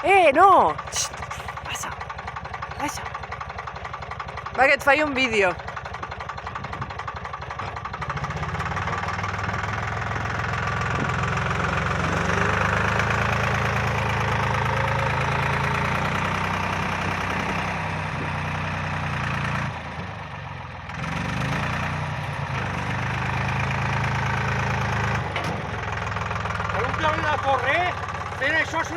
No! Xxt, passa, passa. Va, que et faig un vídeo. Per un camí de correr, fent això és